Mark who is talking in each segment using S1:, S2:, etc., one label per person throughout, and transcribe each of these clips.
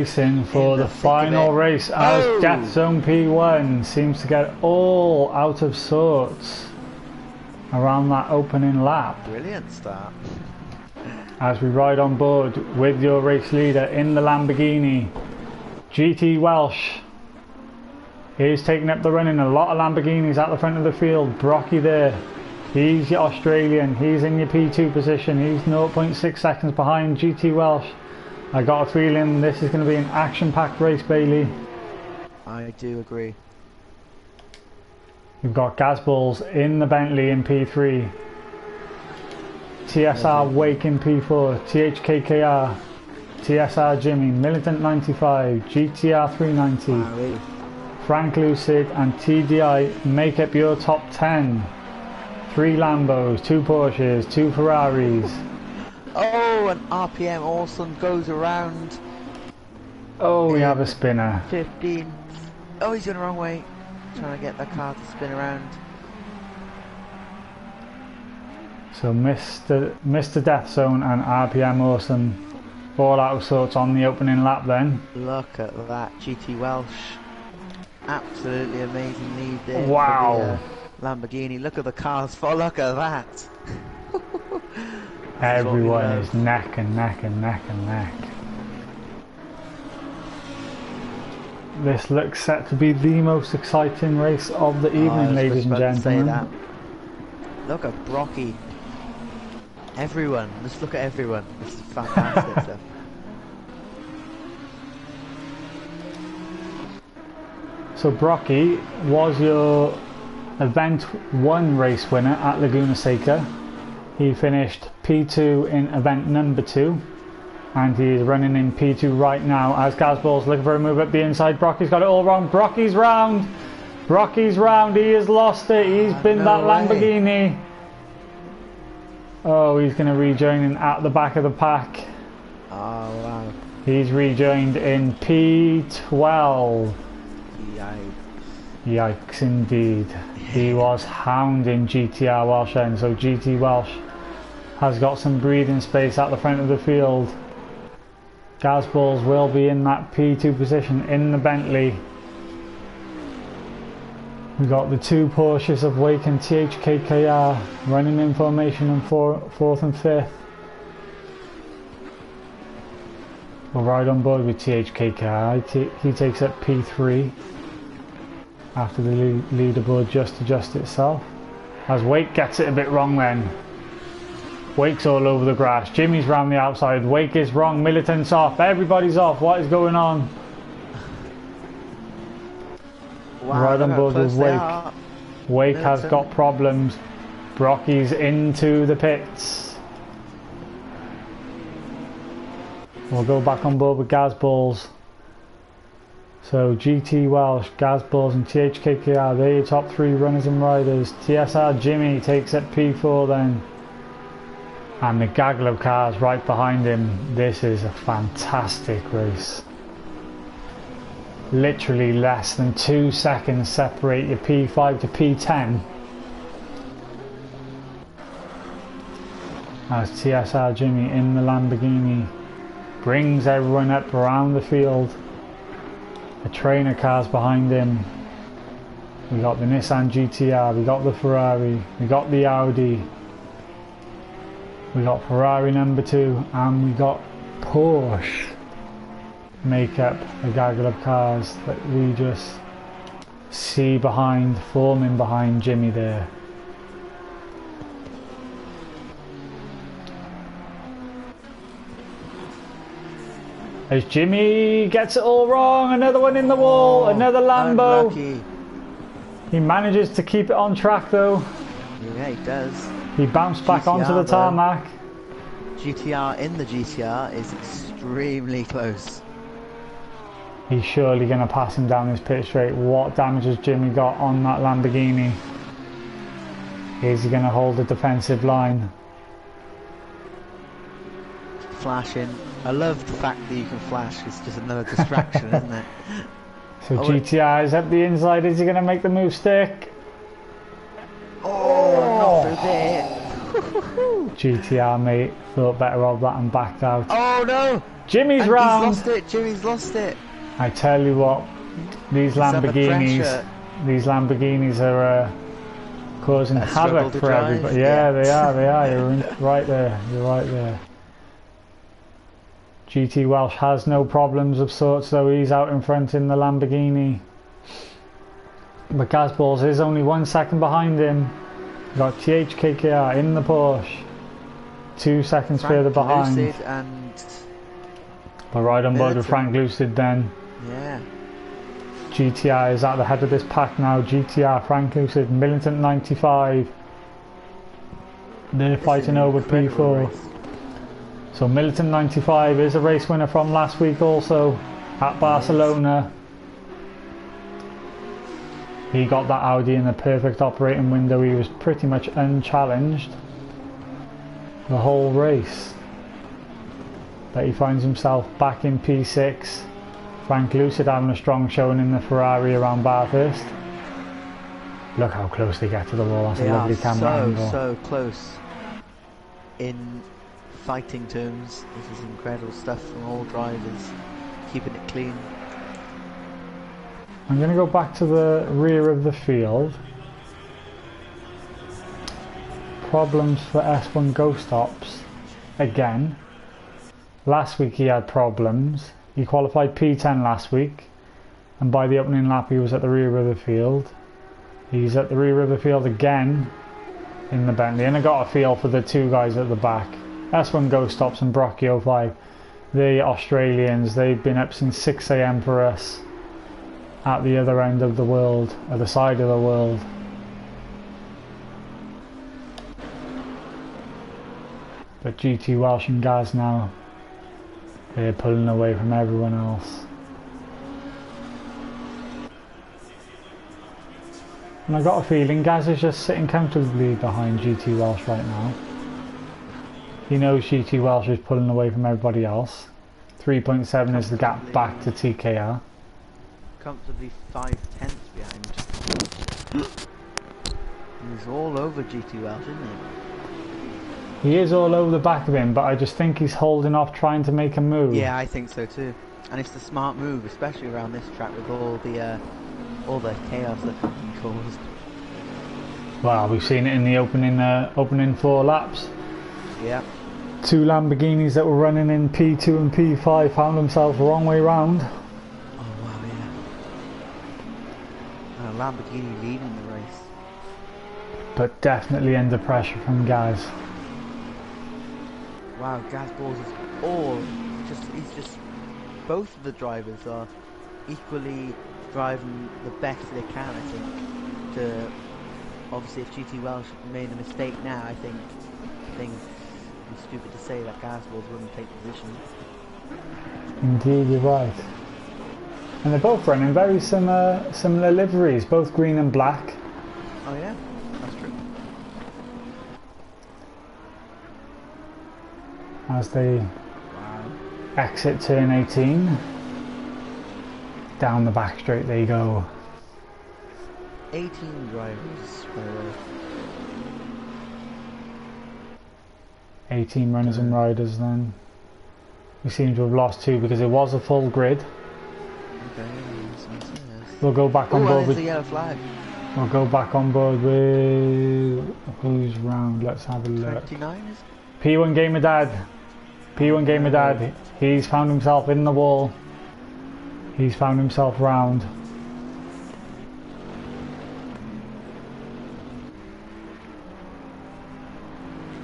S1: Racing for the final race as Death Zone P1 seems to get all out of sorts around that opening lap.
S2: Brilliant start.
S1: As we ride on board with your race leader in the Lamborghini, GT Welsh. He's taking up the running. A lot of Lamborghinis at the front of the field. Brocky there. He's your Australian. He's in your P2 position. He's 0.6 seconds behind GT Welsh. I got a feeling this is going to be an action-packed race, Bailey.
S2: I do agree.
S1: We've got Gazballs in the Bentley in P3. TSR Wake in P4. THKKR. TSR Jimmy. Militant 95. GTR 390.
S2: Wow.
S1: Frank Lucid and TDI make up your top 10. 3 Lambos, 2 Porsches, 2 Ferraris.
S2: Oh, and RPM Awesome goes around.
S1: Oh, we have a spinner.
S2: 15. Oh, he's going the wrong way. Trying to get the car to spin around.
S1: So Mr. Death Zone and RPM Awesome all out of sorts on the opening lap then.
S2: Look at that, GT Welsh. Absolutely amazing lead there.
S1: Wow.
S2: For the, Lamborghini. Look at the cars. Look at that.
S1: Everyone is neck and neck and neck and neck. This looks set to be the most exciting race of the evening, ladies and gentlemen.
S2: Look at Brocky. Everyone. Just look at everyone. This is fantastic stuff.
S1: So Brocky was your Event 1 race winner at Laguna Seca. He finished P2 in event number 2 and he's running in P2 right now as Gazball's looking for a move up the inside. Brocky's got it all wrong. Brocky's round. Brocky's round. He has lost it. He's been that Lamborghini. Oh, he's going to rejoin in at the back of the pack.
S2: Oh, wow.
S1: He's rejoined in P12. Yikes indeed. He was hounding GTR Welsh end, so GT Welsh has got some breathing space at the front of the field. Gazballs will be in that P2 position in the Bentley. We got the 2 Porsches of Wake and THKKR running in formation in 4th and 5th. We'll ride on board with THKKR. He takes up P3 after the leaderboard just adjusts itself. As Wake gets it a bit wrong then. Wake's all over the grass. Jimmy's round the outside. Wake is wrong. Militant's off. Everybody's off. What is going on?
S2: Wow,
S1: right on board with Wake. Wake has got problems. Brocky's into the pits. We'll go back on board with Gazballs. So GT Welsh, Gazballs and THKKR, they're your top 3 runners and riders. TSR Jimmy takes up P4 then. And the gaggle of cars right behind him. This is a fantastic race. Literally less than 2 seconds separate your P5 to P10. As TSR Jimmy in the Lamborghini brings everyone up around the field. A train of cars behind him. We got the Nissan GTR, we got the Ferrari, we got the Audi, we got Ferrari number 2, and we got Porsche. Make up a gaggle of cars that we just see forming behind Jimmy there. As Jimmy gets it all wrong, another one in the wall, another Lambo.
S2: Unlucky.
S1: He manages to keep it on track though.
S2: Yeah, he does.
S1: He bounced back onto the tarmac.
S2: GTR in the GTR is extremely close.
S1: He's surely going to pass him down this pit straight. What damage has Jimmy got on that Lamborghini? Is he going to hold the defensive line?
S2: Flashing. I love the fact that you can flash. It's just another distraction, isn't it?
S1: So GTR is up the inside. Is he going to make the move stick?
S2: Oh, not through there.
S1: GTR mate thought better of that and backed out.
S2: Oh no!
S1: Jimmy's
S2: And
S1: round.
S2: He's lost it. Jimmy's lost it.
S1: I tell you what, these
S2: under pressure.
S1: Lamborghinis are causing
S2: A struggle
S1: havoc
S2: to
S1: for
S2: drive,
S1: everybody.
S2: yeah.
S1: They are. Right there. You're right there. GT Welsh has no problems of sorts though. He's out in front in the Lamborghini. But Gazballs is only 1 second behind him. We've got THKKR in the Porsche. 2 seconds further behind.
S2: Lucid and
S1: We're right on board with Frank Lucid then.
S2: yeah.
S1: GTR is at the head of this pack now. GTR, Frank Lucid, Militant 95. They're fighting over P4.
S2: Race.
S1: So Militant 95 is a race winner from last week also at Barcelona. He got that Audi in the perfect operating window. He was pretty much unchallenged the whole race. But he finds himself back in P6. Frank Lucid having a strong showing in the Ferrari around Bathurst. Look how close they get to the wall. That's a lovely camera angle.
S2: So close. In fighting terms, this is incredible stuff from all drivers, keeping it clean.
S1: I'm going to go back to the rear of the field. Problems for S1 Ghost Stops again. Last week he had problems. He qualified P10 last week, and by the opening lap he was at the rear of the field. He's at the rear of the field again in the Bentley, and I got a feel for the two guys at the back. S1 Ghost Stops and Brocky 05. The Australians, they've been up since 6 AM for us at the other end of the world, at the side of the world. But GT Welsh and Gaz now, they're pulling away from everyone else. And I got a feeling Gaz is just sitting comfortably behind GT Welsh right now. He knows GT Welsh is pulling away from everybody else. 3.7 is the gap back to TKR.
S2: Comfortably 5/10 behind. He's all over GT Welsh, isn't he?
S1: He is all over the back of him, but I just think he's holding off trying to make a move.
S2: Yeah, I think so too. And it's the smart move, especially around this track with all the chaos that can be caused.
S1: Well, we've seen it in the opening 4 laps.
S2: Yeah.
S1: 2 Lamborghinis that were running in P2 and P5 found themselves the wrong way round.
S2: Oh wow, yeah. And a Lamborghini leading the race.
S1: But definitely under pressure from Gaz.
S2: Wow, Gazballs is he's just both of the drivers are equally driving the best they can, I think. To obviously, if GT Welsh made a mistake now, I think it'd be stupid to say that Gazballs wouldn't take position.
S1: Indeed, you're right. And they're both running very similar liveries, both green and black.
S2: Oh yeah, that's true.
S1: As they exit turn 18, down the back straight they go.
S2: 18 drivers, by the way.
S1: 18 runners and riders then. We seem to have lost 2 because it was a full grid.
S2: Okay, yes.
S1: We'll go back on board with
S2: the yellow flag.
S1: We'll go back on board with who's round. Let's have a look.
S2: 29 is it?
S1: P1 Gamer Dad. P1 Gamer Dad. He's found himself in the wall. He's found himself round.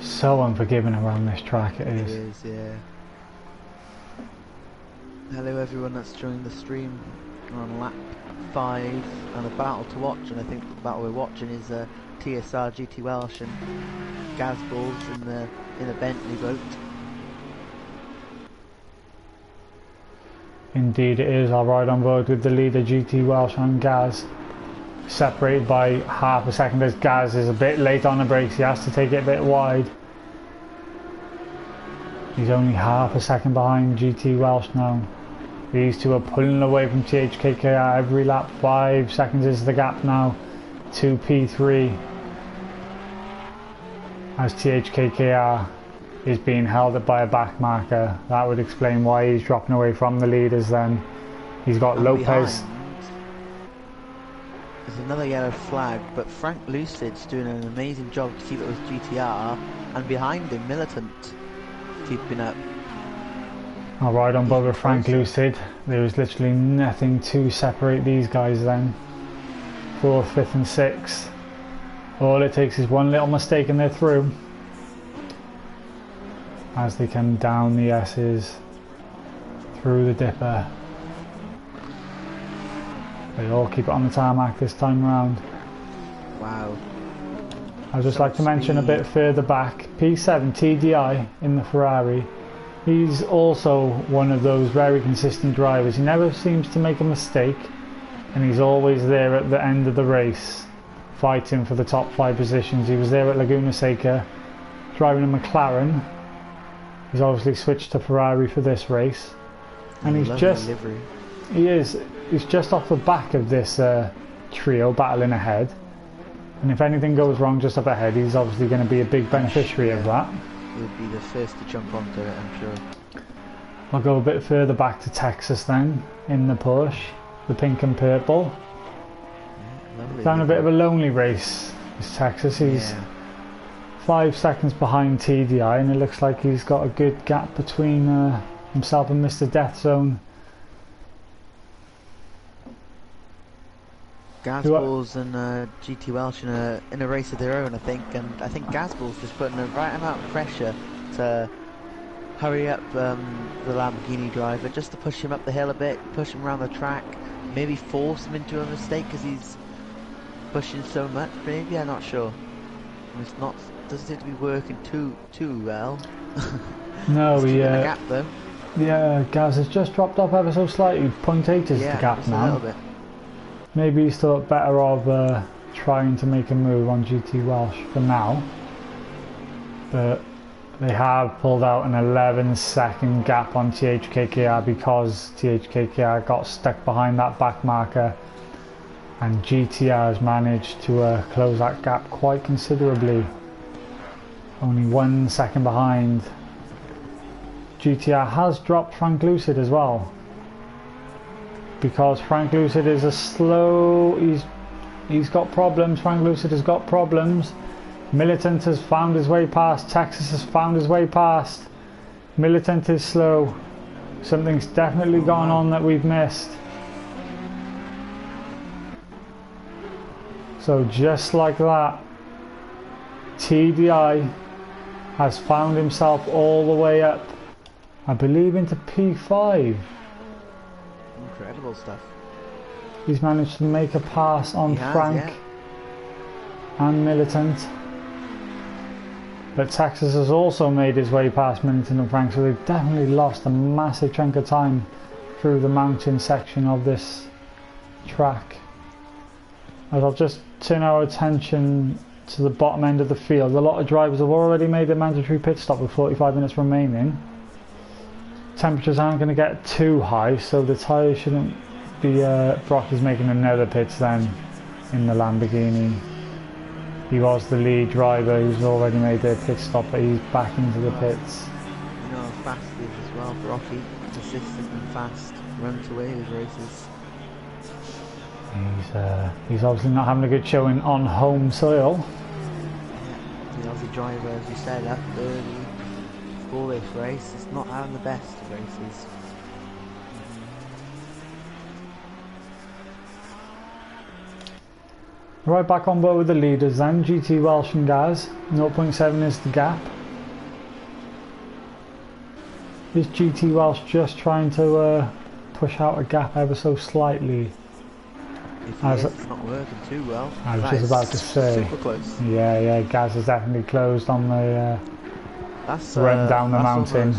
S1: So unforgiving around this track it is.
S2: It is, yeah. Hello everyone that's joined the stream. We're on lap 5 and a battle to watch, and I think the battle we're watching is TSR GT Welsh and Gazballs in the Bentley boat.
S1: Indeed it is. I'll ride on board with the leader GT Welsh and Gaz. Separated by half a second as Gaz is a bit late on the brakes. He has to take it a bit wide. He's only half a second behind GT Welsh now. These two are pulling away from THKKR every lap. 5 seconds is the gap now to P3. as THKKR is being held up by a back marker. That would explain why he's dropping away from the leaders then. He's got Lopez.
S2: There's another yellow flag, but Frank Lucid's doing an amazing job to keep it with GTR, and behind him Militant keeping up.
S1: I'll ride on board with Frank Lucid. There was literally nothing to separate these guys then. 4th, 5th and 6th. All it takes is one little mistake and they're through. As they come down the S's, through the dipper. They all keep it on the tarmac this time around.
S2: Wow.
S1: I'd just like to mention a bit further back, P7 TDI in the Ferrari. He's also one of those very consistent drivers. He never seems to make a mistake, and he's always there at the end of the race, fighting for the top 5 positions. He was there at Laguna Seca, driving a McLaren. He's obviously switched to Ferrari for this race, and he's just off the back of this trio battling ahead. And if anything goes wrong just up ahead, he's obviously going to be a big beneficiary of that.
S2: He'll be the first to jump onto it, I'm sure.
S1: I'll go a bit further back to Texas then, in the Porsche, the pink and purple.
S2: Yeah,
S1: Down a bit of a lonely race, this Texas. He's 5 seconds behind TDI, and it looks like he's got a good gap between himself and Mr. Death Zone.
S2: Gazballs and GT Welsh in a race of their own, I think, and I think Gazballs just putting the right amount of pressure to hurry up the Lamborghini driver, just to push him up the hill a bit, push him around the track, maybe force him into a mistake because he's pushing so much. Maybe, I'm not sure. It's not, doesn't seem to be working too well.
S1: No,
S2: the gap though.
S1: Yeah, Gaz has just dropped off ever so slightly. 0.8 is the gap
S2: just
S1: now.
S2: A little bit.
S1: Maybe he's thought better of trying to make a move on GT Welsh for now. But they have pulled out an 11-second gap on THKKR because THKKR got stuck behind that back marker, and GTR has managed to close that gap quite considerably. Only 1 second behind. GTR has dropped Frank Lucid as well, because Frank Lucid is a slow, he's got problems. Frank Lucid has got problems. Militant has found his way past. Texas has found his way past. Militant is slow. Something's definitely gone on that we've missed. So just like that, TDI has found himself all the way up, I believe, into P5.
S2: Incredible stuff.
S1: He's managed to make a pass on Frank and Militant. But Texas has also made his way past Militant and Frank, so they've definitely lost a massive chunk of time through the mountain section of this track. As I'll just turn our attention to the bottom end of the field, a lot of drivers have already made their mandatory pit stop with 45 minutes remaining. Temperatures aren't going to get too high, so the tyres shouldn't be... Brock is making another pits then in the Lamborghini. He was the lead driver who's already made their pit stop, but he's back into the pits.
S2: You know how fast he is as well. Brocky, consistent and fast, runs away with races.
S1: He's obviously not having a good showing on home soil.
S2: Yeah, the Aussie driver, as you said, left early for this race. It's not having the best of races.
S1: Right back on board with the leaders then, GT Welsh and Gaz. 0.7 is the gap. Is GT Welsh just trying to push out a gap ever so slightly?
S2: It's not working too well.
S1: I was just about to say.
S2: Super close.
S1: Yeah, Gaz has definitely closed on the run down the mountain.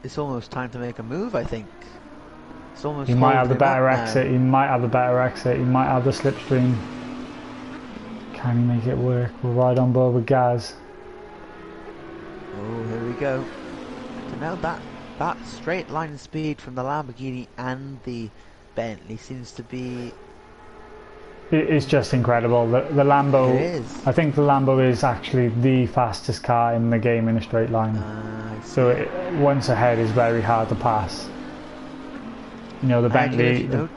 S2: It's almost time to make a move, I think. It's almost.
S1: He might have the better exit. He might have the better exit. He might have the slipstream. Can he make it work? We'll ride on board with Gaz.
S2: Oh, here we go. So now that straight line speed from the Lamborghini and the Bentley seems to be
S1: It's just incredible. The Lambo,
S2: It is.
S1: I think the Lambo is actually the fastest car in the game in a straight line. So once ahead is very hard to pass. You know, the Bentley... Go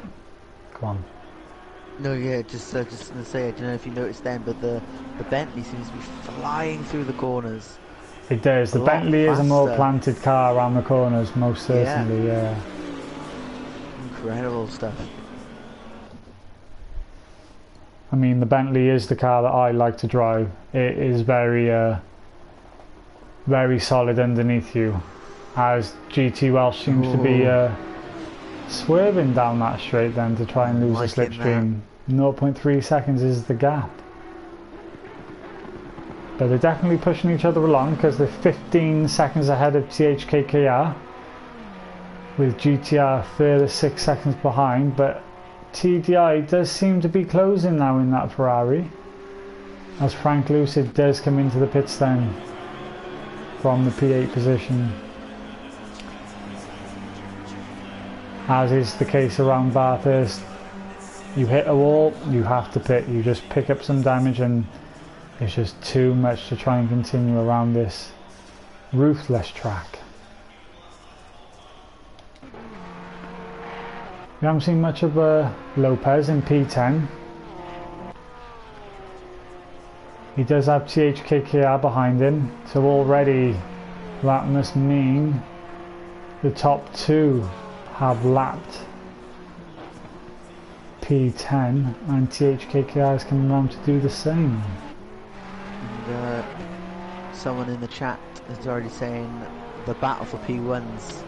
S1: on.
S2: No, yeah, just gonna say, I don't know if you noticed then, but the Bentley seems to be flying through the corners.
S1: It does. The Bentley is a more planted car around the corners, most certainly, yeah.
S2: Incredible stuff.
S1: I mean, the Bentley is the car that I like to drive. It is very, very solid underneath you, as GT Welsh seems to be swerving down that straight then to try and lose the slipstream. 0.3 seconds is the gap. But they're definitely pushing each other along because they're 15 seconds ahead of THKKR, with GTR further 6 seconds behind, but TDI does seem to be closing now in that Ferrari, as Frank Lucid does come into the pits then from the P8 position, as is the case around Bathurst. You hit a wall, you have to pit. You just pick up some damage and it's just too much to try and continue around this ruthless track. We haven't seen much of Lopez in P10. He does have THKKR behind him, so already that must mean the top two have lapped P10 and THKKR is coming around to do the same.
S2: And someone in the chat is already saying the battle for P1's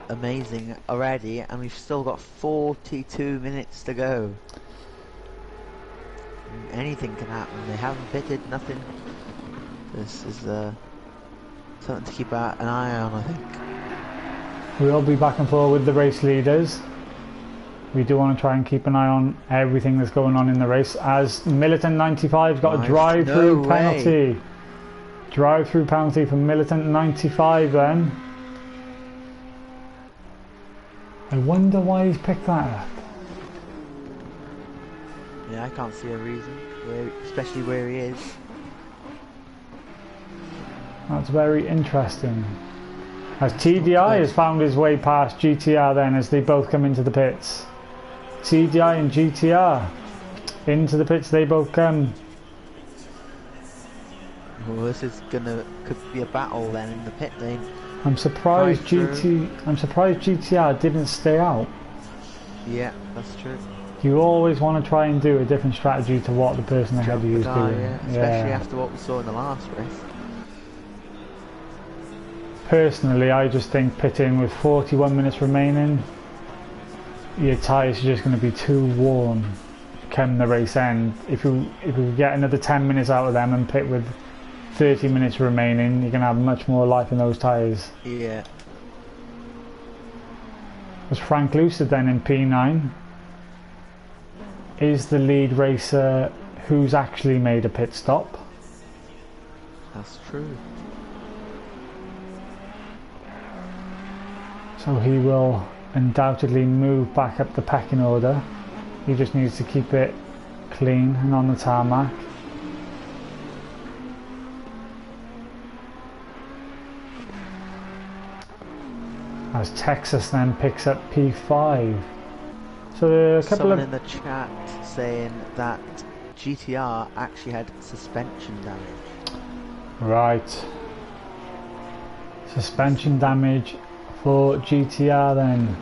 S2: amazing already, and we've still got 42 minutes to go. Anything can happen. They haven't pitted, nothing. This is something to keep an eye on, I think.
S1: We'll be back and forth with the race leaders. We do want to try and keep an eye on everything that's going on in the race, as Militant 95's got a drive-through penalty. Drive-through penalty for Militant 95 then. I wonder why he's picked that up.
S2: Yeah, I can't see a reason, especially where he is.
S1: That's very interesting. As TDI has found his way past GTR then, as they both come into the pits. TDI and GTR into the pits, they both come.
S2: Well, this is could be a battle then in the pit lane.
S1: I'm surprised GTR didn't stay out.
S2: Yeah, that's true.
S1: You always want to try and do a different strategy to what the person ahead of you is doing.
S2: Yeah. Especially after what we saw in the last race.
S1: Personally, I just think pitting with 41 minutes remaining, your tyres are just going to be too warm come the race end. If you get another 10 minutes out of them and pit with 30 minutes remaining, you're going to have much more life in those tyres.
S2: Yeah.
S1: Was Frank Lucid then in P9 is the lead racer who's actually made a pit stop.
S2: That's true.
S1: So he will undoubtedly move back up the pecking order. He just needs to keep it clean and on the tarmac. As Texas then picks up P5. So there are a couple
S2: Someone in the chat saying that GTR actually had suspension damage.
S1: Right. Suspension damage for GTR then.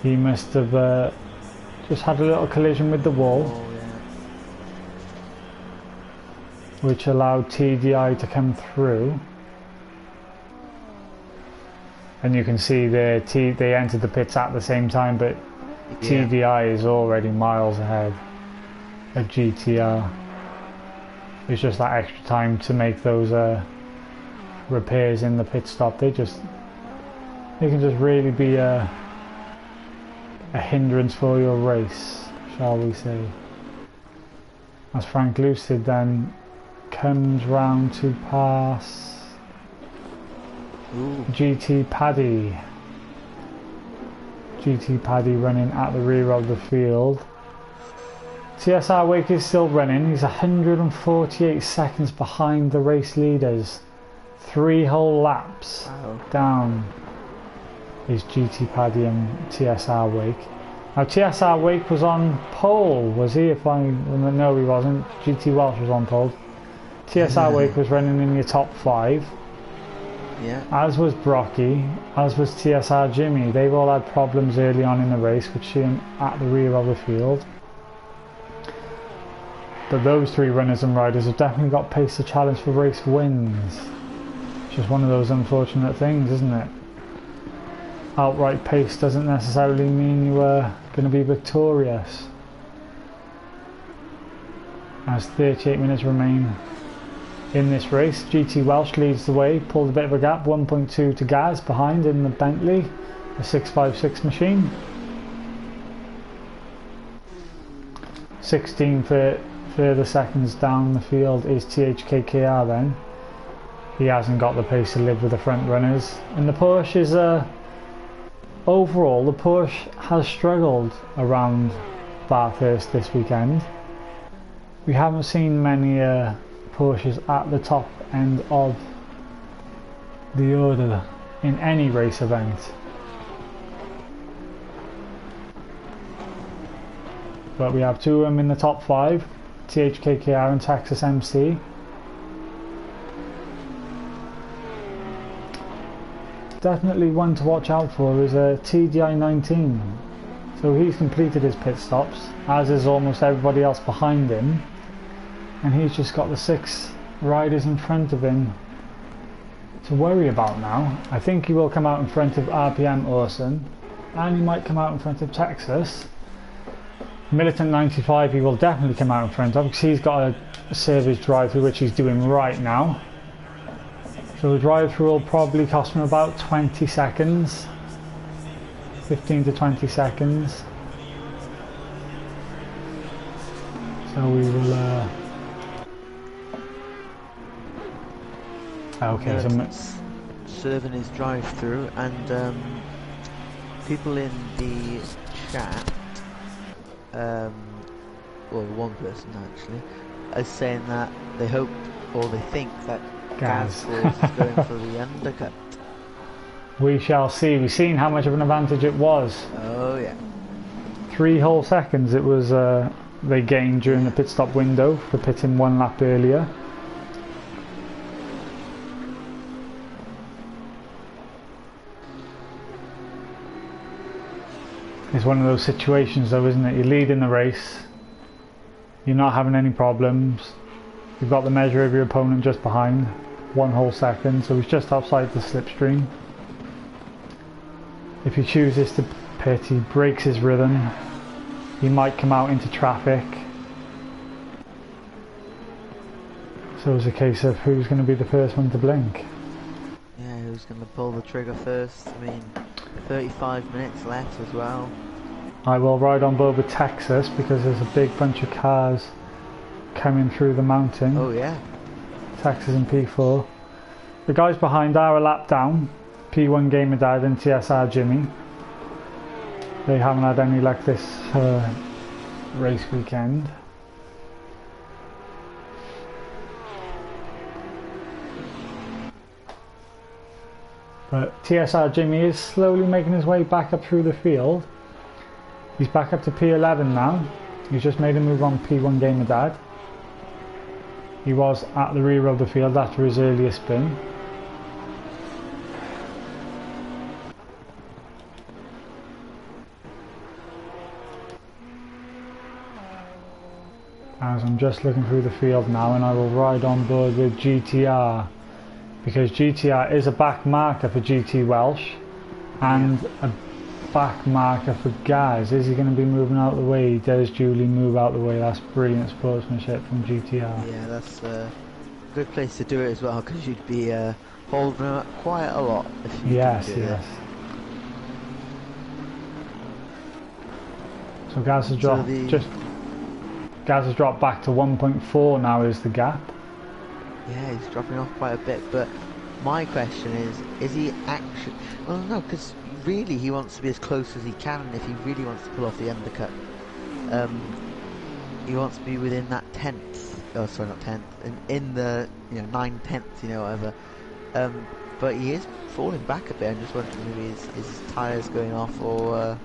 S1: He must have just had a little collision with the wall, which allowed TDI to come through. And you can see there they entered the pits at the same time, but TDI is already miles ahead of GTR. It's just that extra time to make those repairs in the pit stop. They can just really be a hindrance for your race, shall we say. As Frank Lucid then comes round to pass GT Paddy. GT Paddy running at the rear of the field. TSR Wake is still running. He's 148 seconds behind the race leaders. 3 whole laps down is GT Paddy and TSR Wake. Now TSR Wake was on pole, was he? No, he wasn't. GT Welsh was on pole. TSR Wake was running in your top 5.
S2: Yeah.
S1: As was Brocky, as was TSR Jimmy. They've all had problems early on in the race, which see him at the rear of the field. But those 3 runners and riders have definitely got pace to challenge for race wins. It's just one of those unfortunate things, isn't it? Outright pace doesn't necessarily mean you are going to be victorious. As 38 minutes remain in this race, GT Welsh leads the way, pulled a bit of a gap, 1.2 to Gaz behind in the Bentley, the 656 machine. 16 further seconds down the field is THKKR then. He hasn't got the pace to live with the front runners. And the Porsche is overall, the Porsche has struggled around Bathurst this weekend. We haven't seen many Porsches at the top end of the order in any race event. But we have 2 of them in the top 5, THKKR and Texas MC. Definitely one to watch out for is a TDI 19. So he's completed his pit stops, as is almost everybody else behind him. And he's just got the 6 riders in front of him to worry about now. I think he will come out in front of RPM Orson, and he might come out in front of Texas. Militant 95 he will definitely come out in front of, because he's got a service drive-through, which he's doing right now. So the drive-through will probably cost him about 20 seconds. 15 to 20 seconds. So we will... Okay, so...
S2: Serving his drive-through, and people in the chat, well, one person actually, is saying that they hope, or they think that Gaz is going for the undercut.
S1: We shall see. We've seen how much of an advantage it was.
S2: Oh yeah.
S1: 3 whole seconds it was they gained during the pit stop window for pitting 1 lap earlier. It's one of those situations though, isn't it? You lead in the race, you're not having any problems, you've got the measure of your opponent just behind, 1 whole second, so he's just outside the slipstream. If he chooses to pit, he breaks his rhythm, he might come out into traffic. So it's a case of who's going to be the first one to blink.
S2: Yeah, who's going to pull the trigger first. I mean, 35 minutes left as well.
S1: I will ride on board with Texas because there's a big bunch of cars coming through the mountain.
S2: Oh yeah.
S1: Texas and P4. The guys behind are a lap down. P1 Gamer Dad and TSR Jimmy. They haven't had any luck this race weekend. But TSR Jimmy is slowly making his way back up through the field. He's back up to P11 now. He's just made a move on P1 Gamer Dad. He was at the rear of the field after his earlier spin. As I'm just looking through the field now, and I will ride on board with GTR, because GTR is a back marker for GT Welsh and a back marker for Gaz. Is he going to be moving out of the way? He does duly move out of the way. That's brilliant sportsmanship from GTR.
S2: Yeah, that's a good place to do it as well, because you'd be holding him up quite a lot if you
S1: yes.
S2: that.
S1: So Gaz has dropped Gaz has dropped back to 1.4 now is the gap.
S2: Yeah, he's dropping off quite a bit, but my question is he actually... Well, no, because really he wants to be as close as he can if he really wants to pull off the undercut. he wants to be within that tenth. Oh, sorry, not tenth. In the 9/10, whatever. But he is falling back a bit. I'm just wondering if his tyres going off, or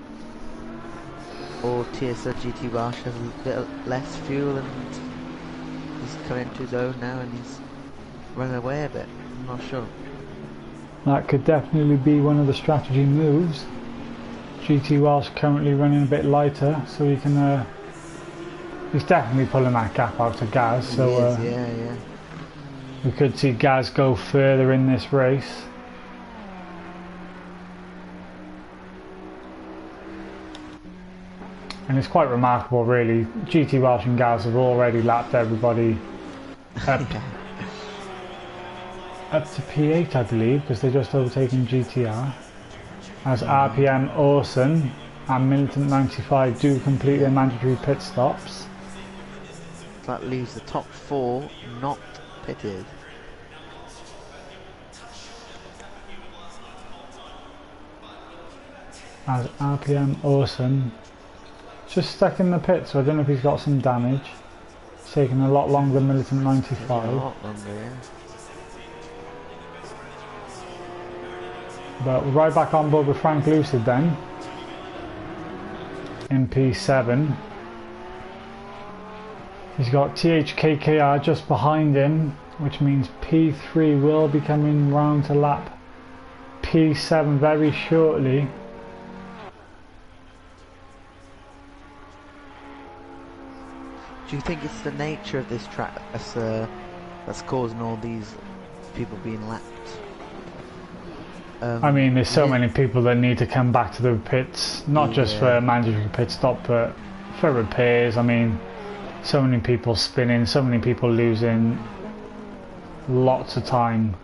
S2: TSR GT Welsh has a bit less fuel and he's coming into his own now and he's running away a bit. I'm not sure.
S1: That could definitely be one of the strategy moves. GT Welsh currently running a bit lighter, so he can. He's definitely pulling that gap out to Gaz. So
S2: yeah.
S1: We could see Gaz go further in this race. And it's quite remarkable, really. GT Welsh and Gaz have already lapped everybody up, up to P8, I believe, because they're just overtaking GTR. As RPM Orson and Militant 95 do complete their mandatory pit stops.
S2: That leaves the top 4 not pitted.
S1: As RPM Orson just stuck in the pit, so I don't know if he's got some damage. It's taking a lot longer than Militant 95.
S2: A lot longer, yeah.
S1: But we're right back on board with Frank Lucid then. In P7. He's got THKKR just behind him, which means P3 will be coming round to lap P7 very shortly.
S2: Do you think it's the nature of this track that's causing all these people being lapped?
S1: I mean, there's so many people that need to come back to the pits, not just for a mandatory pit stop, but for repairs. I mean, so many people spinning, so many people losing lots of time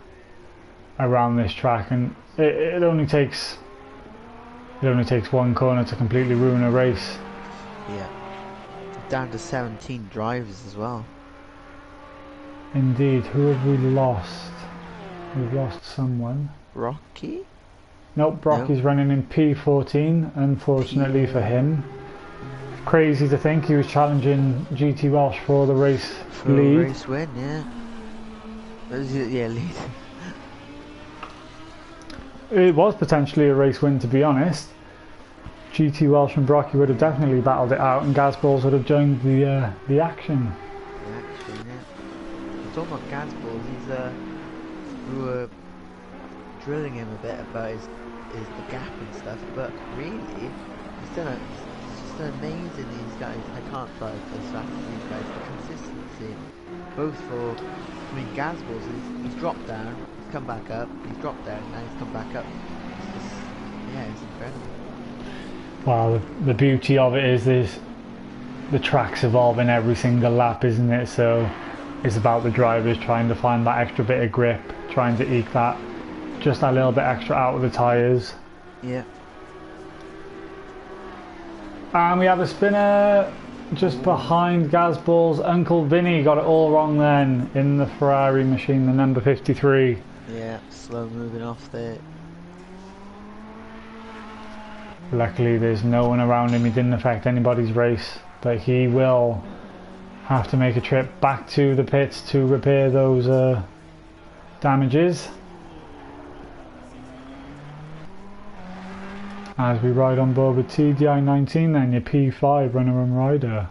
S1: around this track, and it only takes one corner to completely ruin a race.
S2: Yeah. Down to 17 drivers as well.
S1: Indeed. Who have we lost? We've lost someone.
S2: Rocky?
S1: Nope, Rocky's running in P14, unfortunately for him. Crazy to think he was challenging GT Welsh for the race lead.
S2: A race win, yeah. Lead.
S1: It was potentially a race win, to be honest. GT Welsh and Brocky would have definitely battled it out, and Gazballs would have joined the action.
S2: The action, yeah. Talking about Gazballs, we were drilling him a bit about the gap and stuff, but really, he's just amazing. These guys, I can't drive as fast as these guys. The consistency, both for, Gazballs, he's dropped down, he's come back up, he's dropped down, now he's come back up. It's incredible.
S1: Well, the beauty of it is the track's evolving every single lap, isn't it? So it's about the drivers trying to find that extra bit of grip, trying to eke that just a little bit extra out of the tyres.
S2: Yeah.
S1: And we have a spinner just behind Gazballs. Uncle Vinny got it all wrong then in the Ferrari machine, the number 53.
S2: Yeah, slow moving off there.
S1: Luckily there's no one around him, he didn't affect anybody's race, but he will have to make a trip back to the pits to repair those damages. As we ride on board with TDI 19 then, your P5 runner and rider.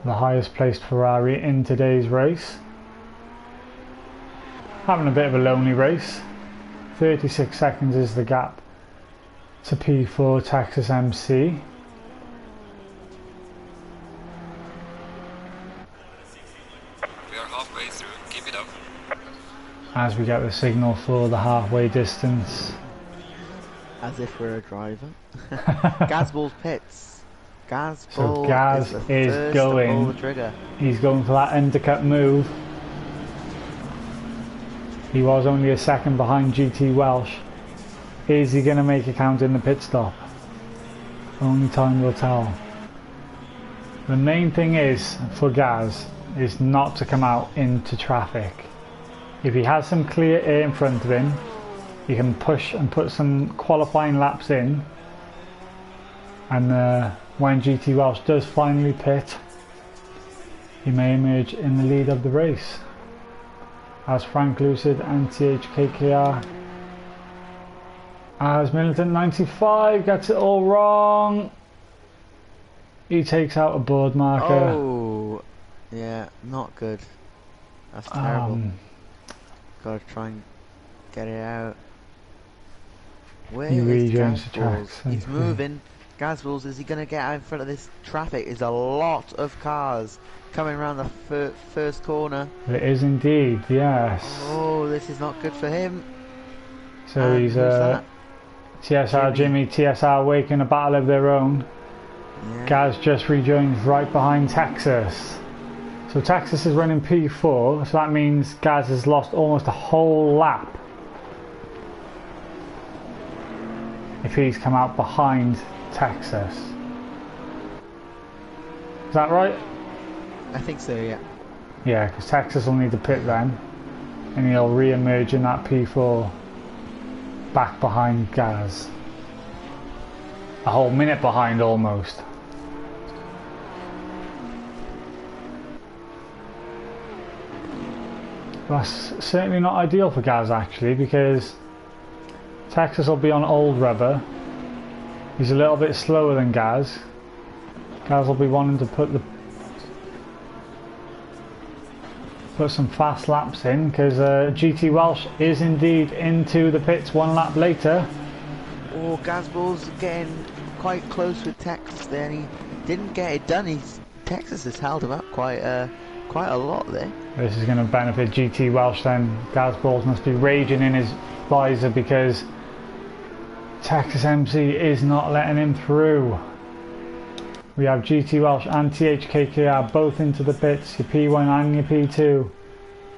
S1: The highest placed Ferrari in today's race. Having a bit of a lonely race. 36 seconds is the gap to P4 Texas MC.
S3: We are halfway through, keep it up.
S1: As we get the signal for the halfway distance.
S2: As if we're a driver. Gazball's pits.
S1: So Gaz is going.
S2: The trigger.
S1: He's going for that undercut move. He was only a second behind GT Welsh. Is he going to make it count in the pit stop? Only time will tell. The main thing is for Gaz is not to come out into traffic. If he has some clear air in front of him, he can push and put some qualifying laps in, and when GT Welsh does finally pit, he may emerge in the lead of the race, as Frank Lucid and THKKR. As Militant 95 gets it all wrong, he takes out a board marker.
S2: Oh, yeah, not good. That's terrible. Gotta try and get it out. Where
S1: he
S2: is
S1: rejoins the
S2: Gazballs?
S1: tracks.
S2: He's moving. Gazballs, is he going to get out in front of this traffic? There's a lot of cars coming around the first corner.
S1: It is indeed, yes.
S2: Oh, this is not good for him.
S1: So
S2: And
S1: he's
S2: who's that?
S1: TSR Jimmy, TSR Wake in a battle of their own.
S2: Yeah.
S1: Gaz just rejoins right behind Texas. So Texas is running P4, so that means Gaz has lost almost a whole lap if he's come out behind Texas. Is that right?
S2: I think so, yeah.
S1: Yeah, because Texas will need to pit then, and he'll re-emerge in that P4 back behind Gaz. A whole minute behind almost. That's certainly not ideal for Gaz actually, because Texas will be on old rubber. He's a little bit slower than Gaz. Gaz will be wanting to put some fast laps in, because GT Welsh is indeed into the pits one lap later.
S2: Oh, Gazball's getting quite close with Texas there, and he didn't get it done. Texas has held him up quite a lot there.
S1: This is going to benefit GT Welsh then. Gazballs must be raging in his visor because Texas MC is not letting him through. We have GT Welsh and THKKR both into the pits, your P1 and your P2.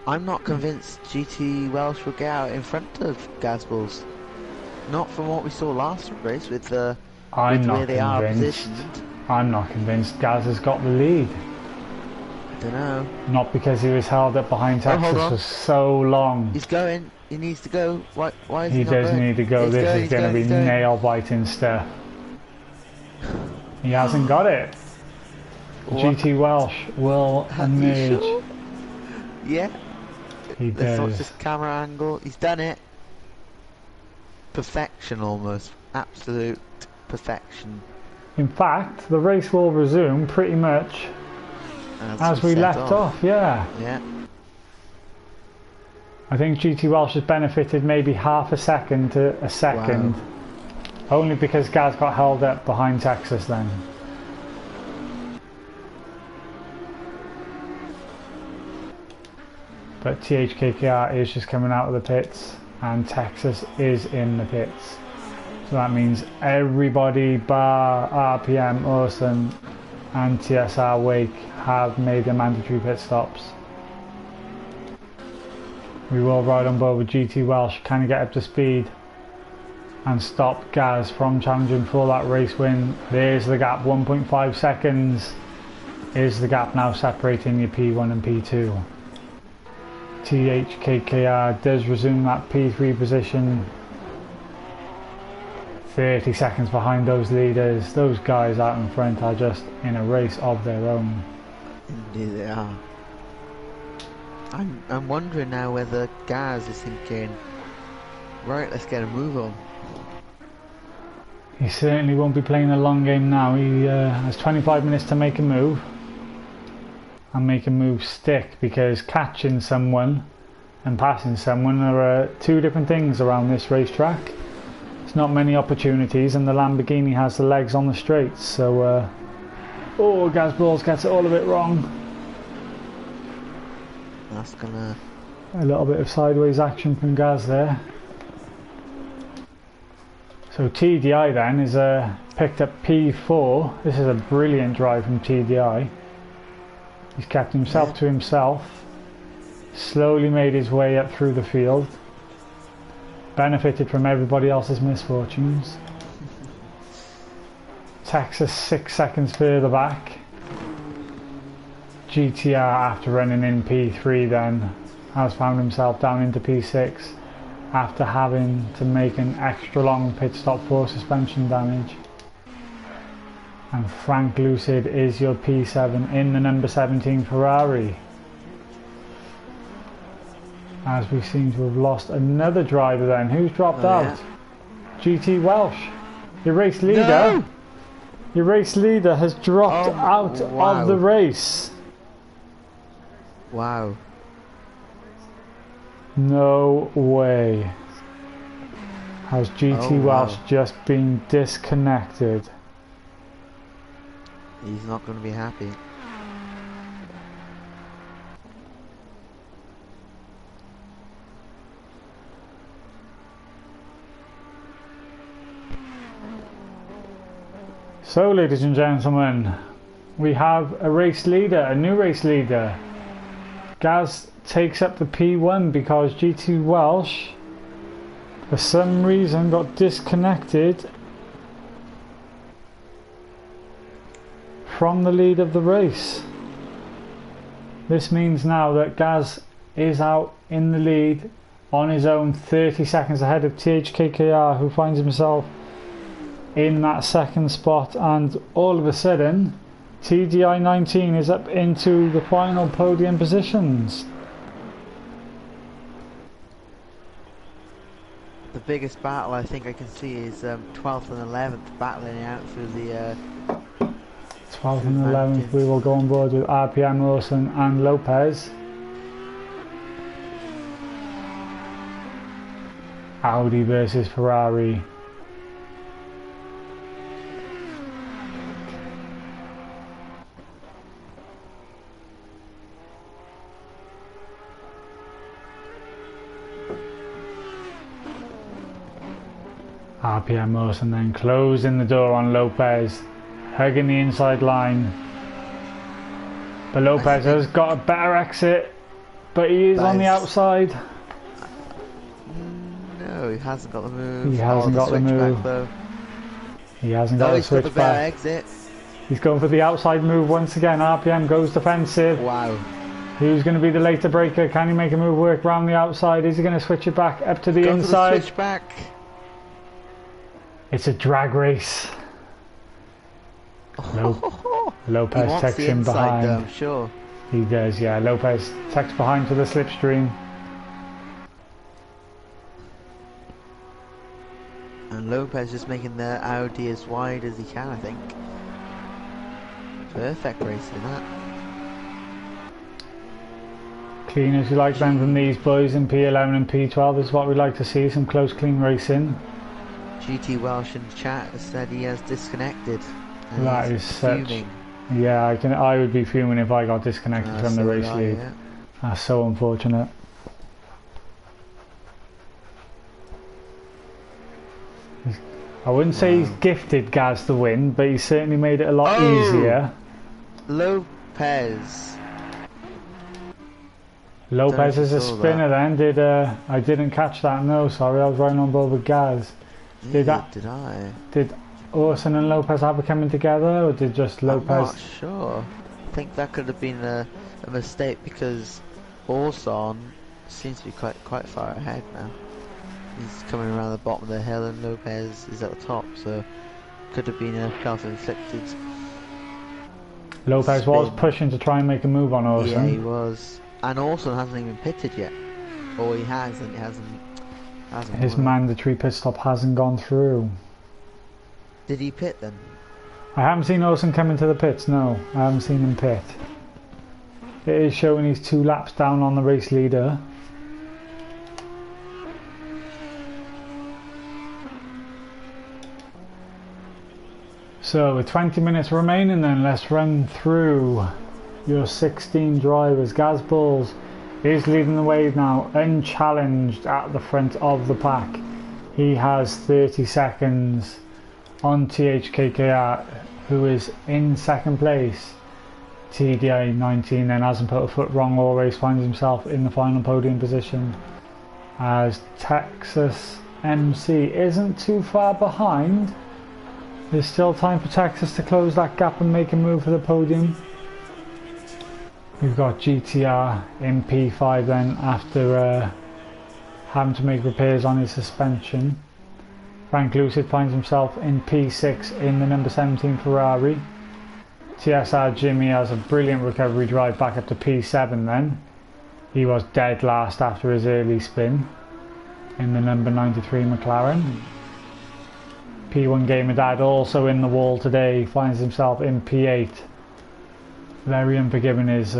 S2: I'm not convinced GT Welsh will get out in front of Gazballs. Not from what we saw last race with the where they are positioned.
S1: I'm not convinced Gaz has got the lead.
S2: I don't know.
S1: Not because he was held up behind Texas for so long.
S2: He's going. He needs to go. Why is he
S1: He
S2: not
S1: does
S2: going?
S1: need to go. This is going to be nail biting stuff. He hasn't got it.
S2: What?
S1: GT Welsh will emerge.
S2: Sure? Yeah.
S1: He
S2: Let's watch
S1: does.
S2: this camera angle. He's done it. Perfection almost. Absolute perfection.
S1: In fact, the race will resume pretty much as we left off. Yeah.
S2: Yeah.
S1: I think GT Welsh has benefited maybe half a second to a second.
S2: Wow.
S1: Only because Gaz got held up behind Texas then. But THKKR is just coming out of the pits and Texas is in the pits. So that means everybody bar RPM, Awesome and TSR Wake have made their mandatory pit stops. We will ride on board with GT Welsh, kind of get up to speed and stop Gaz from challenging for that race win. There's the gap, 1.5 seconds is the gap now separating your P1 and P2. THKKR does resume that P3 position, 30 seconds behind those leaders. Those guys out in front are just in a race of their own.
S2: Indeed they are. I'm wondering now whether Gaz is thinking, right, let's get a move on.
S1: He certainly won't be playing a long game now. He has 25 minutes to make a move and make a move stick, because catching someone and passing someone are two different things around this racetrack. There's not many opportunities and the Lamborghini has the legs on the straights, so oh, Gazballs gets it all a bit wrong.
S2: That's gonna...
S1: A little bit of sideways action from Gaz there. So TDI then is picked up P4. This is a brilliant drive from TDI. He's kept himself to himself, slowly made his way up through the field, benefited from everybody else's misfortunes. Texas 6 seconds further back. GTR, after running in P3 then, has found himself down into P6. after having to make an extra long pit stop for suspension damage. And Frank Lucid is your P7 in the number 17 Ferrari. As we seem to have lost another driver then. Who's dropped out? GT Welsh. Your race leader.
S2: No!
S1: Your race leader has dropped out of the race.
S2: Wow.
S1: No way. Has GT Welsh just been disconnected?
S2: He's not going to be happy.
S1: So, ladies and gentlemen, we have a race leader, a new race leader. Gaz takes up the P1 because GT Welsh, for some reason, got disconnected from the lead of the race. This means now that Gaz is out in the lead on his own, 30 seconds ahead of THKKR, who finds himself in that second spot, and all of a sudden TDI 19 is up into the final podium positions.
S2: The biggest battle I think I can see is 12th and 11th battling out through the
S1: 12th and 11th. We will go on board with RPM, Lawson and Lopez. Audi versus Ferrari. RPM Lawson then closing the door on Lopez, hugging the inside line. But Lopez has got a better exit, but he is on the outside.
S2: No, he hasn't got the move.
S1: He hasn't got the move.
S2: Though.
S1: He hasn't got the
S2: he's got the better
S1: switchback.
S2: exit.
S1: He's going for the outside move once again. RPM goes defensive.
S2: Wow.
S1: Who's going to be the later breaker? Can he make a move work around the outside? Is he going to switch it back up to the inside?
S2: For the switchback.
S1: It's a drag race. Lopez checks him behind.
S2: Though, sure.
S1: He does, yeah. Lopez checks behind for the slipstream.
S2: And Lopez just making the Audi as wide as he can, I think. Perfect racing that.
S1: Clean as you like them from these boys in P11 and P12 is what we like to see, some close clean racing.
S2: GT Welsh in the chat has said he has disconnected. And
S1: That is such... Yeah, I would be fuming if I got disconnected from the race lead.
S2: Yeah.
S1: That's so unfortunate. I wouldn't say he's gifted Gaz the win, but he certainly made it a lot easier.
S2: Lopez
S1: is a spinner then. I didn't catch that, no, sorry, I was right on board with Gaz. Did Orson and Lopez have it coming together, or did just Lopez?
S2: I'm not sure. I think that could have been a mistake because Orson seems to be quite far ahead now. He's coming around the bottom of the hill and Lopez is at the top, so could have been a self-inflicted.
S1: Lopez
S2: spin.
S1: was pushing to try and make a move on Orson.
S2: Yeah, he was. And Orson hasn't even pitted yet. Or he has and he hasn't
S1: His
S2: won.
S1: mandatory pit stop hasn't gone through.
S2: Did he pit then?
S1: I haven't seen Orson come into the pits, no. I haven't seen him pit. It is showing he's 2 laps down on the race leader. So with 20 minutes remaining then, let's run through your 16 drivers. Gaz Bulls is leading the way now, unchallenged at the front of the pack. He has 30 seconds on THKKR, who is in second place. TDI 19 then hasn't put a foot wrong all race, finds himself in the final podium position, as Texas MC isn't too far behind. There's still time for Texas to close that gap and make a move for the podium. We've got GTR in P5 then after having to make repairs on his suspension. Frank Lucid finds himself in P6 in the number 17 Ferrari. TSR Jimmy has a brilliant recovery drive back up to P7 then. He was dead last after his early spin in the number 93 McLaren. P1 Gamer Dad also in the wall today, finds himself in P8. Very unforgiving is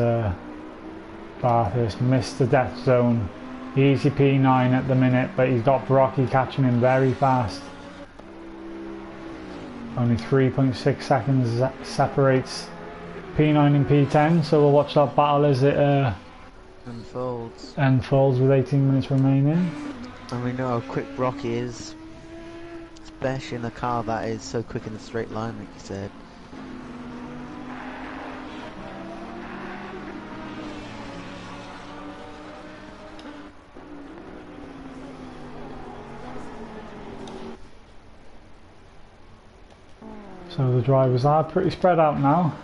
S1: Bathurst, missed the death zone. Easy P9 at the minute, but he's got Brocky catching him very fast. Only 3.6 seconds separates P9 and P10, so we'll watch that battle as it unfolds with 18 minutes remaining.
S2: And we know how quick Brocky is, especially in a car that is so quick in the straight line, like you said.
S1: So the drivers are pretty spread out now.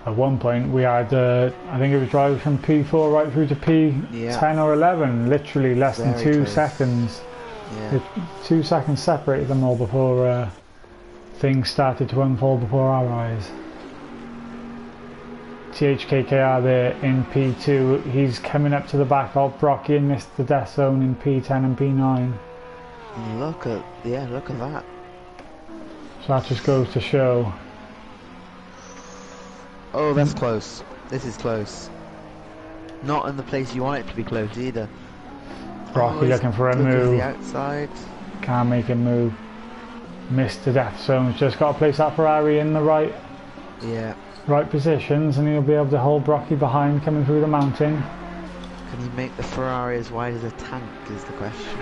S1: At one point we had, I think it was drivers from P4 right through to P10 or 11, literally less than 2 seconds.
S2: Yeah.
S1: 2 seconds separated them all before things started to unfold before our eyes. THKKR there in P2, he's coming up to the back of Brocky and missed the death zone in P10 and P9.
S2: Look at that.
S1: So that just goes to show.
S2: Oh, that's close. This is close. Not in the place you want it to be close either.
S1: Brocky looking for a move.
S2: The outside.
S1: Can't make a move. Missed the death zone. Just got to place that Ferrari in the right positions, and he'll be able to hold Brocky behind coming through the mountain.
S2: Can he make the Ferrari as wide as a tank is the question.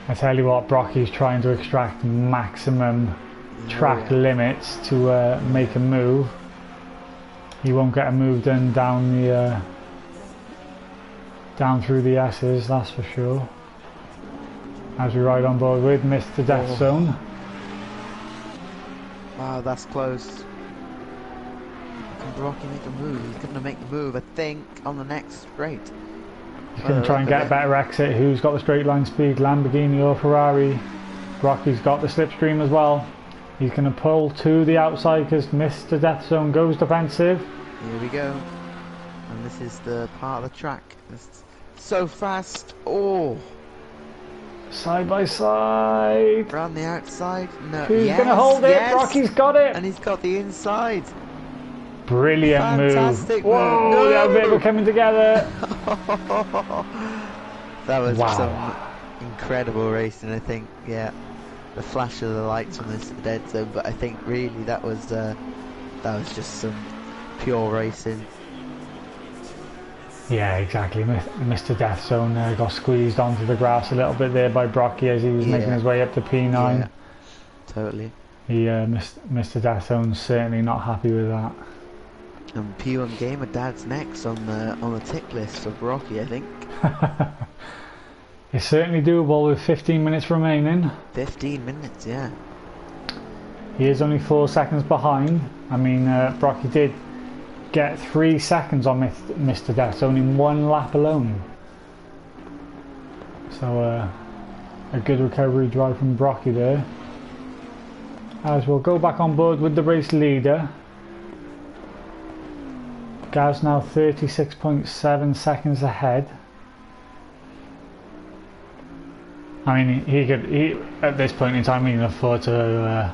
S1: I tell you what, Brocky's trying to extract maximum track limits to make a move. He won't get a move done down the down through the S's, that's for sure. As we ride on board with Mr. Death Zone.
S2: Wow, that's close. Can Brocky make a move? He's going to make the move, I think, on the next straight.
S1: He's going to try and get a better exit. Who's got the straight line speed, Lamborghini or Ferrari? Brocky's got the slipstream as well. He's going to pull to the outside because Mr. Death Zone goes defensive.
S2: Here we go. And this is the part of the track. It's so fast. Oh!
S1: Side by side.
S2: Around the outside. No.
S1: Who's going to hold it?
S2: Yes.
S1: Brocky's got it.
S2: And he's got the inside.
S1: Brilliant
S2: Fantastic
S1: move. Whoa,
S2: move.
S1: they're a bit of coming together.
S2: That was some incredible racing, I think. Yeah, the flash of the lights on this dead zone, but I think really that was just some pure racing. Yeah,
S1: exactly. Mr. Death Zone got squeezed onto the grass a little bit there by Brocky as he was making his way up to P9.
S2: Yeah, totally.
S1: Mr. Death Zone's certainly not happy with that.
S2: And P1 Gamer Dad's next on the tick list for Brocky, I think.
S1: It's certainly doable with 15 minutes remaining.
S2: 15 minutes, yeah.
S1: He is only 4 seconds behind. I mean, Brocky did get 3 seconds on Mr. Death Zone in 1 lap alone. So a good recovery drive from Brocky there. As we'll go back on board with the race leader. Gaz now 36.7 seconds ahead. I mean, he at this point in time he can afford to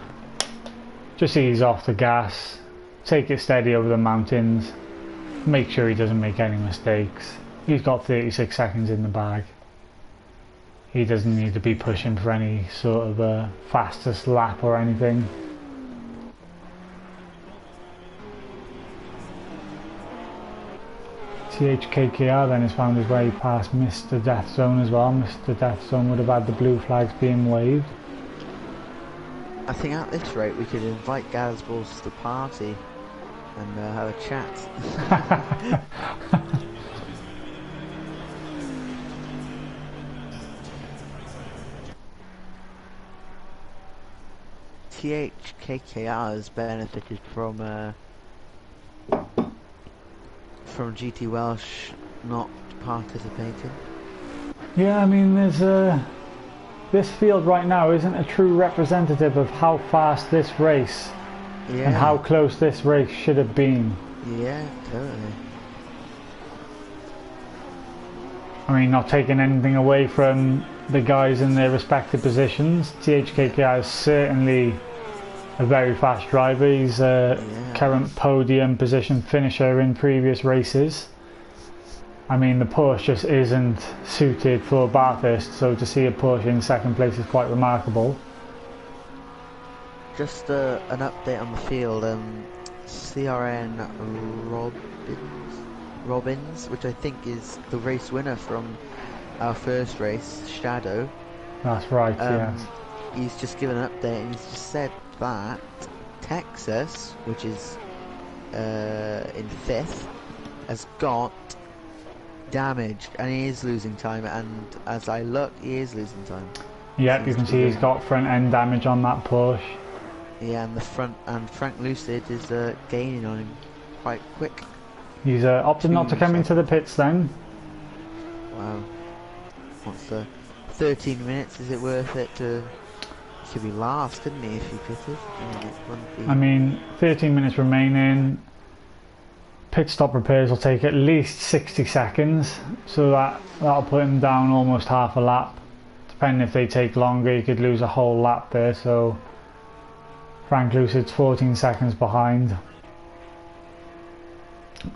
S1: just ease off the gas, take it steady over the mountains, make sure he doesn't make any mistakes. He's got 36 seconds in the bag. He doesn't need to be pushing for any sort of fastest lap or anything. THKKR then has found his way past Mr. Death Zone as well. Mr. Death Zone would have had the blue flags being waved.
S2: I think at this rate we could invite Gazballs to the party and have a chat. THKKR has benefited from GT Welsh not participating.
S1: Yeah, I mean, there's this field right now isn't a true representative of how fast this race
S2: Yeah.
S1: and how close this race should have been.
S2: Yeah, totally.
S1: I mean, not taking anything away from the guys in their respective positions. THKKR is certainly a very fast driver. He's a current podium position finisher in previous races. I mean, the Porsche just isn't suited for Bathurst, so to see a Porsche in second place is quite remarkable.
S2: Just an update on the field. CRN Robbins, which I think is the race winner from our first race, Shadow.
S1: That's right, yes.
S2: He's just given an update and he's just said that Texas, which is in 5th, has got damaged and he is losing time, and as I look, he is losing time.
S1: Yep, you can see he's got front end damage on that Porsche.
S2: Yeah, and the front, and Frank Lucid is gaining on him quite quick.
S1: He's opted not to come into the pits then.
S2: Wow. What's the 13 minutes? Is it worth it to? He could be last, couldn't he, if he pitted?
S1: I mean, 13 minutes remaining. Pit stop repairs will take at least 60 seconds, so that'll put him down almost half a lap. Depending if they take longer, you could lose a whole lap there. So Frank Lucid's 14 seconds behind.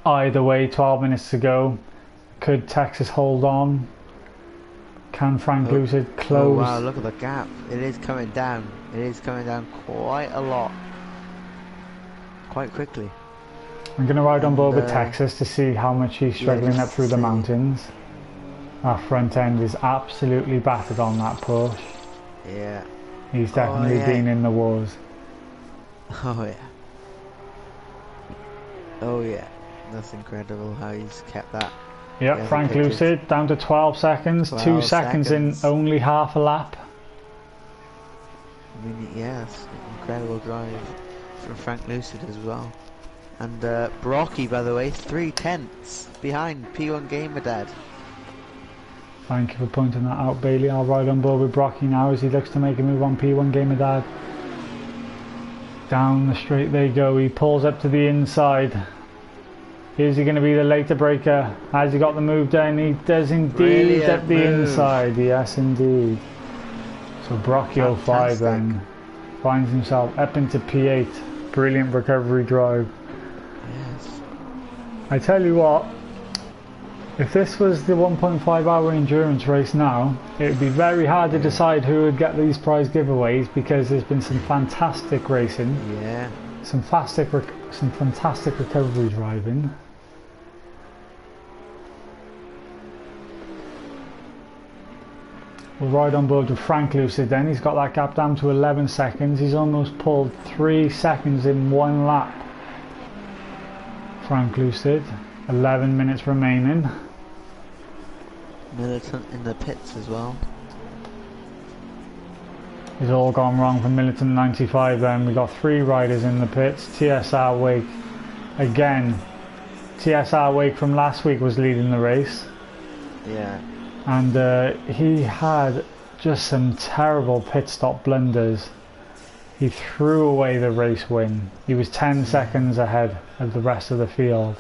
S1: Either way, 12 minutes to go. Could Texas hold on? Can Frank Lucid close?
S2: Oh wow, look at the gap. It is coming down. It is coming down quite a lot. Quite quickly.
S1: I'm going to ride on board with Texas to see how much he's struggling up through the mountains. Our front end is absolutely battered on that Porsche.
S2: Yeah.
S1: He's definitely been in the wars.
S2: Oh yeah. Oh yeah. That's incredible how he's kept that.
S1: Yep, Frank Lucid down to 12 seconds, 2 seconds in only half a lap.
S2: I mean, yeah, that's an incredible drive from Frank Lucid as well. And Brocky, by the way, 3/10 behind P1 Gamer Dad.
S1: Thank you for pointing that out, Bailey. I'll ride on board with Brocky now as he looks to make a move on P1 Gamer Dad. Down the straight they go. He pulls up to the inside. Is he going to be the later breaker? Has he got the move done? He does indeed at the inside. Yes, indeed. So Brocky 05 then finds himself up into P8. Brilliant recovery drive.
S2: Yes.
S1: I tell you what, if this was the 1.5 hour endurance race now, it would be very hard to decide who would get these prize giveaways, because there's been some fantastic racing.
S2: Yeah.
S1: Some fantastic recovery driving. We'll ride on board with Frank Lucid then. He's got that gap down to 11 seconds. He's almost pulled 3 seconds in one lap. Frank Lucid, 11 minutes remaining.
S2: Militant in the pits as well.
S1: It's all gone wrong for Militant 95 then. We got 3 riders in the pits. TSR Wake again. TSR Wake from last week was leading the race.
S2: Yeah.
S1: And he had just some terrible pit stop blunders. He threw away the race win. He was 10 seconds ahead of the rest of the field.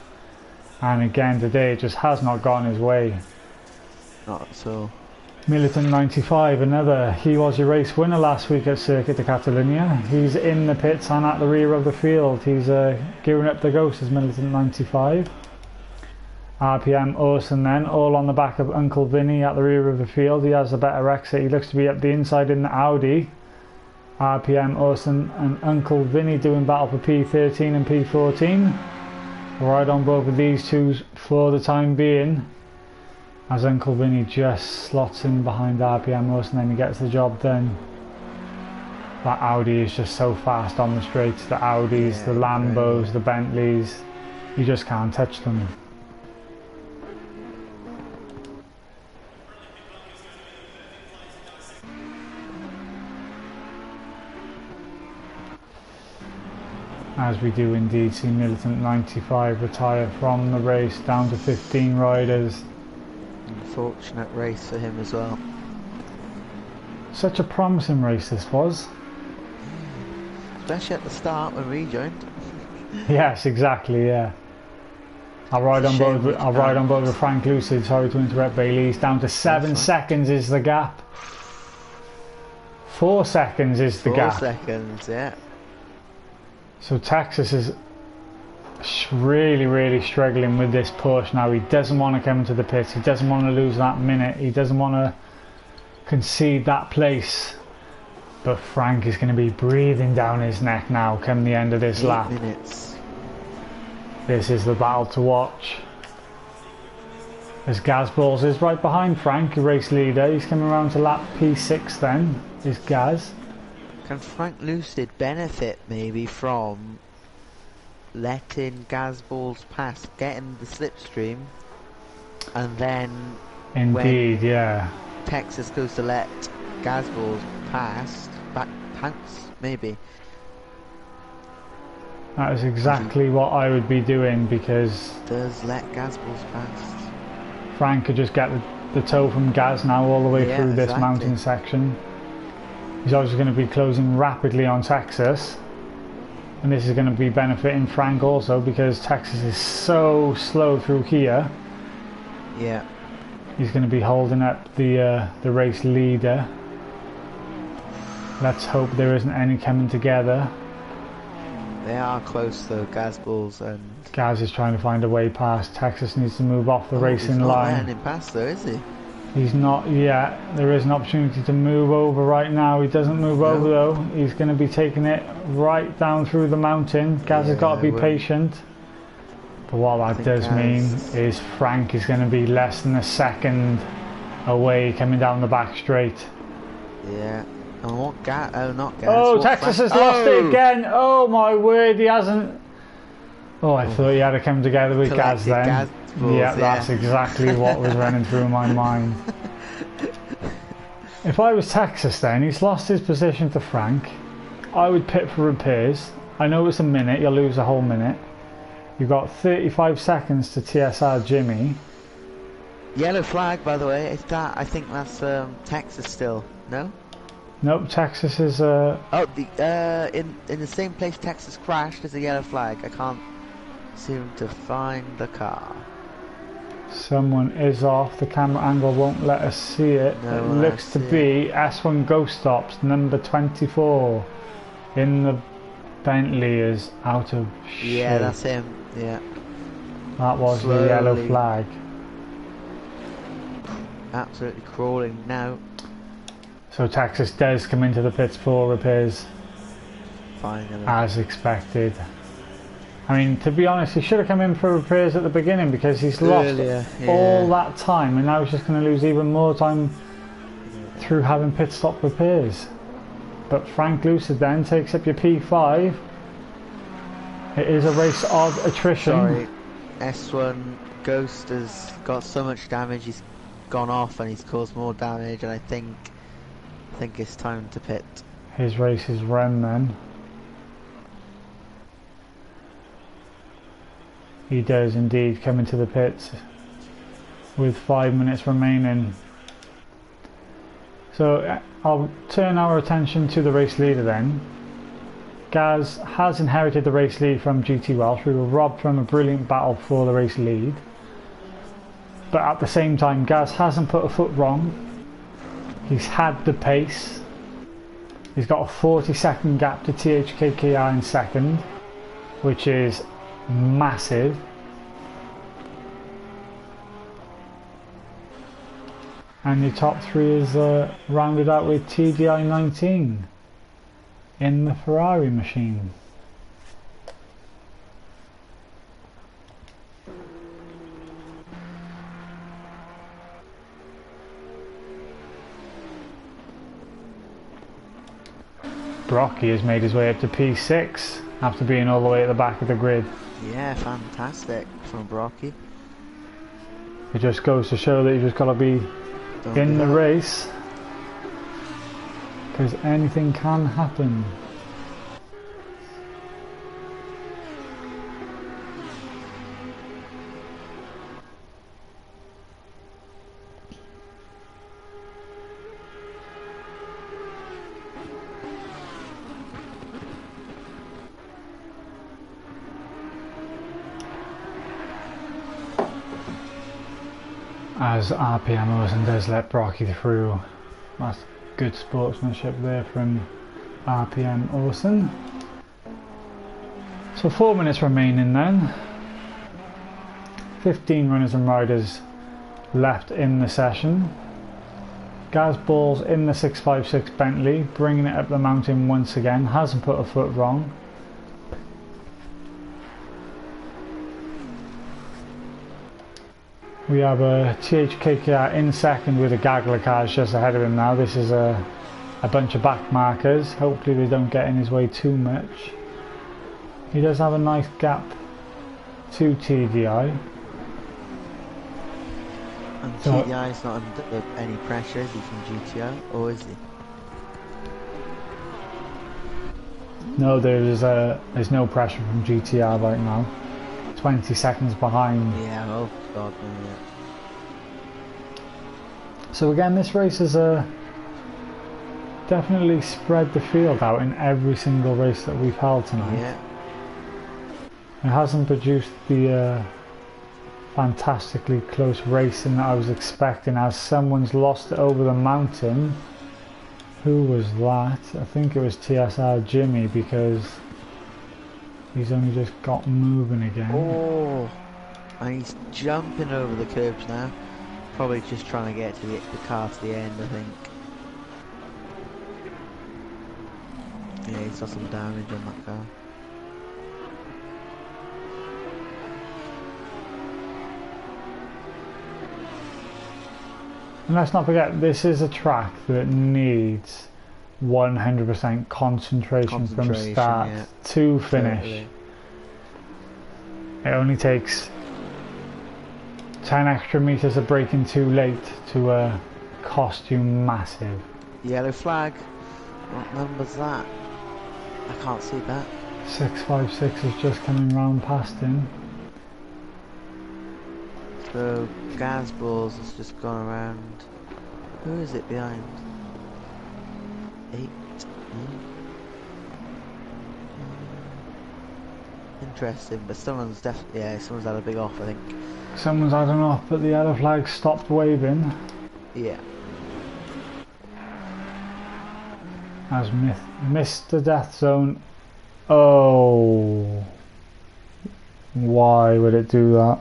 S1: And again today it just has not gone his way.
S2: Not so.
S1: Militant 95, another, he was your race winner last week at Circuit de Catalunya. He's in the pits and at the rear of the field. He's gearing up the ghost as Militant 95. RPM Orson then, all on the back of Uncle Vinny at the rear of the field. He has a better exit. He looks to be up the inside in the Audi. RPM Orson and Uncle Vinny doing battle for P13 and P14. Right on board with these two for the time being, as Uncle Vinny just slots in behind RPM Orson and he gets the job done. That Audi is just so fast on the straights. The Audis, the Lambos, the Bentleys, you just can't touch them. as we do indeed see Militant 95 retire from the race, down to 15 riders.
S2: Unfortunate race for him as well.
S1: Such a promising race this was.
S2: Especially at the start when we joined.
S1: Yes, exactly, yeah. I'll ride on board with Frank Lucid, sorry to interrupt Bailey. He's down to 7 seconds is the gap. 4 seconds is the gap.
S2: 4 seconds, yeah.
S1: So Texas is really struggling with this push now. He doesn't want to come into the pits. He doesn't want to lose that minute. He doesn't want to concede that place. But Frank is going to be breathing down his neck now come the end of this lap.
S2: 8 minutes.
S1: This is the battle to watch. As Gazballs is right behind Frank, the race leader. He's coming around to lap P6 then, is Gaz.
S2: Can Frank Lucid benefit maybe from letting Gazballs pass, getting the slipstream, and then
S1: Indeed,
S2: when
S1: yeah.
S2: Texas goes to let Gazballs pass, pants maybe.
S1: That is exactly what I would be doing, because
S2: Does let Gazballs pass.
S1: Frank could just get the tow from Gaz now all the way through this
S2: exactly.
S1: mountain section. He's obviously going to be closing rapidly on Texas, and this is going to be benefiting Frank also, because Texas is so slow through here.
S2: Yeah.
S1: He's going to be holding up the race leader. Let's hope there isn't any coming together.
S2: They are close though, Gazballs and...
S1: Gaz is trying to find a way past. Texas needs to move off the racing line.
S2: He's not letting him pass though, is he?
S1: He's not yet. There is an opportunity to move over right now. He doesn't move over though. He's going to be taking it right down through the mountain. Gaz has got to be patient. But what that does mean is Frank is going to be less than a second away coming down the back straight.
S2: Yeah. And what Gaz? Oh, not Gaz.
S1: Oh, Texas has lost it again. Oh my word, he hasn't. Oh, I thought he had to come together with Gaz then. Yeah, that's exactly what was running through my mind. If I was Texas then, he's lost his position to Frank. I would pit for repairs. I know it's a minute, you'll lose a whole minute. You've got 35 seconds to TSR Jimmy.
S2: Yellow flag, by the way. Is that? I think that's Texas still. No.
S1: Nope, Texas is
S2: Oh, in the same place Texas crashed is a yellow flag. I can't seem to find the car.
S1: Someone is off. The camera angle won't let us see it.
S2: No,
S1: it looks to be S1 Ghost Stops number 24 in the Bentley is out of shape.
S2: Yeah, that's him. Yeah.
S1: That was the yellow flag.
S2: Absolutely crawling now.
S1: So Texas does come into the pits for repairs.
S2: Finally.
S1: As expected. I mean, to be honest, he should have come in for repairs at the beginning, because he's lost all that time, and now he's just going to lose even more time through having pit stop repairs. But Frank Lucid then takes up your P5. It is a race of attrition.
S2: Sorry, S1 Ghost has got so much damage, he's gone off and he's caused more damage, and I think it's time to pit.
S1: His race is run then. He does indeed come into the pits with 5 minutes remaining. So I'll turn our attention to the race leader then. Gaz has inherited the race lead from GT Welsh. We were robbed from a brilliant battle for the race lead. But at the same time, Gaz hasn't put a foot wrong. He's had the pace. He's got a 40-second gap to THKKR in second, which is massive. And your top three is rounded out with TDI 19 in the Ferrari machine. Brocky has made his way up to P6 after being all the way at the back of the grid.
S2: Yeah, fantastic from Brocky.
S1: It just goes to show that you just got to be in the race, because anything can happen. as RPM Olsen does let Brocky through. That's good sportsmanship there from RPM Olsen. So 4 minutes remaining then. 15 runners and riders left in the session. Gaz Balls in the 656 Bentley, bringing it up the mountain once again, hasn't put a foot wrong. We have a THKKR in second with a Gagler cars just ahead of him now. This is a bunch of back markers. Hopefully they don't get in his way too much. He does have a nice gap to TDI.
S2: And TDI is not under any pressure, is he, from GTO, or is he?
S1: No, there's no pressure from GTR right now. 20 seconds behind.
S2: Yeah, oh god, no, yeah.
S1: So again, this race has definitely spread the field out in every single race that we've held tonight.
S2: Yeah.
S1: It hasn't produced the fantastically close racing that I was expecting, as someone's lost it over the mountain. Who was that? I think it was TSR Jimmy, because he's only just got moving again.
S2: Oh, and he's jumping over the curbs now. Probably just trying to get to the car to the end, I think. Yeah, he's got some damage on that car.
S1: And let's not forget, this is a track that needs 100% concentration from start to finish. Totally. It only takes 10 extra meters of braking too late to cost you massive.
S2: Yellow flag. What number's that? I can't see that.
S1: 656 is just coming round past him.
S2: So Gaz Balls has just gone around. Who is it behind? 8. Interesting, but someone's definitely, yeah, someone's had a big off, I think.
S1: Someone's had an off, but the yellow flag stopped waving.
S2: Yeah.
S1: Has missed the death zone. Oh, why would it do that?